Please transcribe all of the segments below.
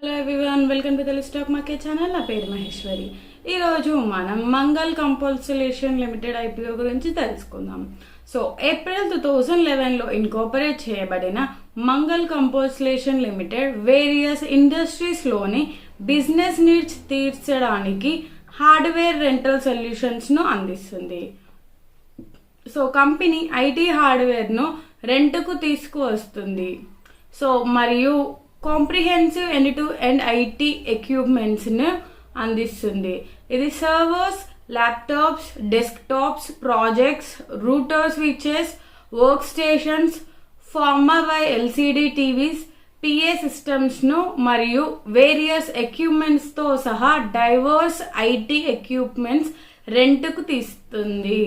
Hello everyone, welcome to Telugu stock market channel. నా పేరు మహేశ్వరి. ఈరోజు మనం మంగళ్ కంపోజిషన్ లిమిటెడ్ ఐపీఓ గురించి తెలుసుకుందాం. సో ఏప్రిల్ 2011లో ఇన్కార్పొరేట్ చేయబడిన మంగళ్ కంపోజిషన్ లిమిటెడ్ వేరియస్ ఇండస్ట్రీస్లోని బిజినెస్ నీడ్స్ తీర్చడానికి హార్డ్వేర్ రెంటల్ సొల్యూషన్స్ను అందిస్తుంది. సో కంపెనీ ఐటీ హార్డ్వేర్ను రెంట్కు తీసుకువస్తుంది. సో మరియు comprehensive end to end IT ఎక్విప్మెంట్స్ను అందిస్తుంది. ఇది servers, laptops, desktops, projects, router switches, work stations, former by LCD TVs, PA సిస్టమ్స్ను మరియు వేరియస్ ఎక్విప్మెంట్స్తో సహా డైవర్స్ ఐటీ ఎక్విప్మెంట్స్ రెంట్కు తీస్తుంది.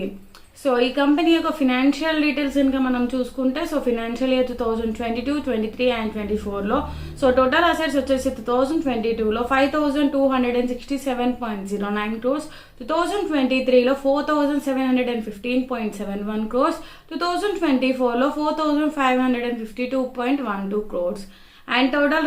సో ఈ కంపెనీ యొక్క ఫినాన్షియల్ డీటెయిల్స్ ఇంకా మనం చూసుకుంటే, సో ఫినాన్షియల్ ఇయర్ 2022, 23 అండ్ 24లో సో టోటల్ అసెట్స్ వచ్చేసి 2022లో 5267.09 crores, 2023లో 4715.71 crores, 2024లో 4552.12 crores. అండ్ టోటల్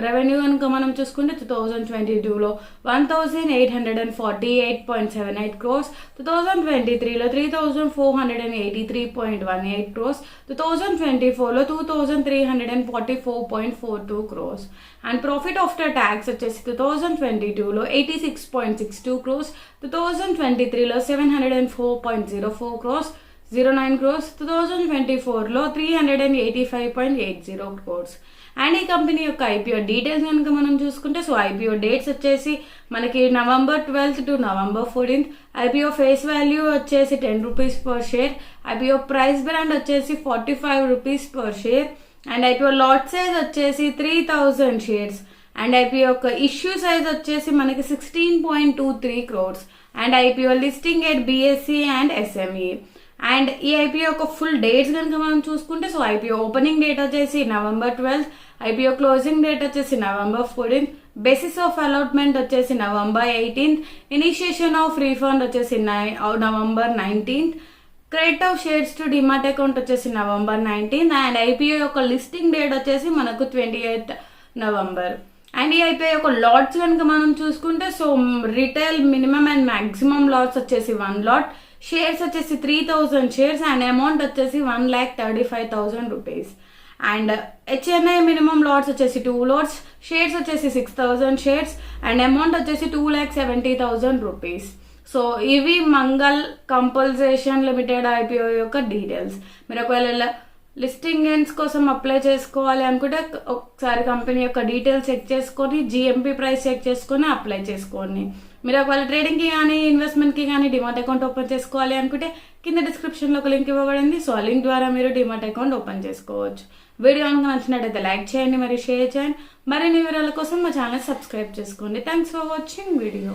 రెవెన్యూ కనుక మనం చూసుకుంటే 2022లో 1848.78 crores, 2023లో 3483.18 crores, 2024లో 2344.42 crores. And profit after tax వచ్చేసి 2022లో 86.62 crores, 2023లో 704.09 crores, 2024లో 385.80 crores. అండ్ ఈ కంపెనీ యొక్క ఐపీఓ డీటెయిల్స్ కనుక మనం చూసుకుంటే, సో ఐపీఓ డేట్స్ వచ్చేసి మనకి November 12th to November 14th. IPO face value వచ్చేసి 10 rupees per share. IPO price brand వచ్చేసి 45 rupees per share. And IPO lot size వచ్చేసి 3000 షేర్స్. అండ్ ఐపీఓ యొక్క ఇష్యూ సైజ్ వచ్చేసి మనకి 16.23 crores. And IPO listing at BSc and SME. And ఈ IPO యొక్క full dates కనుక మనం చూసుకుంటే, సో ఐపీఓ ఓపెనింగ్ డేట్ వచ్చేసి November 12th, IPO closing date వచ్చేసి November 14th, basis of allotment వచ్చేసి November 18th, initiation of refund వచ్చేసి November 19th, credit of shares to demat account వచ్చేసి November 19th. అండ్ ఐపీఓ యొక్క listing date వచ్చేసి మనకు 28th November. And ఈ IPO యొక్క LADS కనుక మనం చూసుకుంటే, so retail minimum and maximum LADS వచ్చేసి 1 lot, షేర్స్ వచ్చేసి 3000 షేర్స్ అండ్ అమౌంట్ వచ్చేసి 1,35,000 rupees. And HNI minimum LADS వచ్చేసి 2 lots, షేర్స్ వచ్చేసి 6000 షేర్స్ అండ్ అమౌంట్ వచ్చేసి 2,70,000 rupees. సో ఇవి మంగళ్ కంపోజిషన్ లిమిటెడ్ ఐపీఓ యొక్క డీటెయిల్స్. మీరు ఒకవేళ లిస్టింగ్ గెయిన్స్ కోసం అప్లై చేసుకోవాలి అనుకుంటే ఒకసారి కంపెనీ యొక్క డీటెయిల్స్ చెక్ చేసుకొని జిఎంపీ ప్రైస్ చెక్ చేసుకొని అప్లై చేసుకోండి. మీరు ఒకవేళ ట్రేడింగ్కి కానీ ఇన్వెస్ట్మెంట్కి కానీ డిమాట్ అకౌంట్ ఓపెన్ చేసుకోవాలి అనుకుంటే కింద డిస్క్రిప్షన్లో ఒక లింక్ ఇవ్వబడింది. సో ఆ లింక్ ద్వారా మీరు డిమాట్ అకౌంట్ ఓపెన్ చేసుకోవచ్చు. వీడియో కనుక నచ్చినట్టయితే లైక్ చేయండి మరియు షేర్ చేయండి. మరిన్ని వివరాల కోసం మా ఛానల్ సబ్స్క్రైబ్ చేసుకోండి. Thanks for watching video.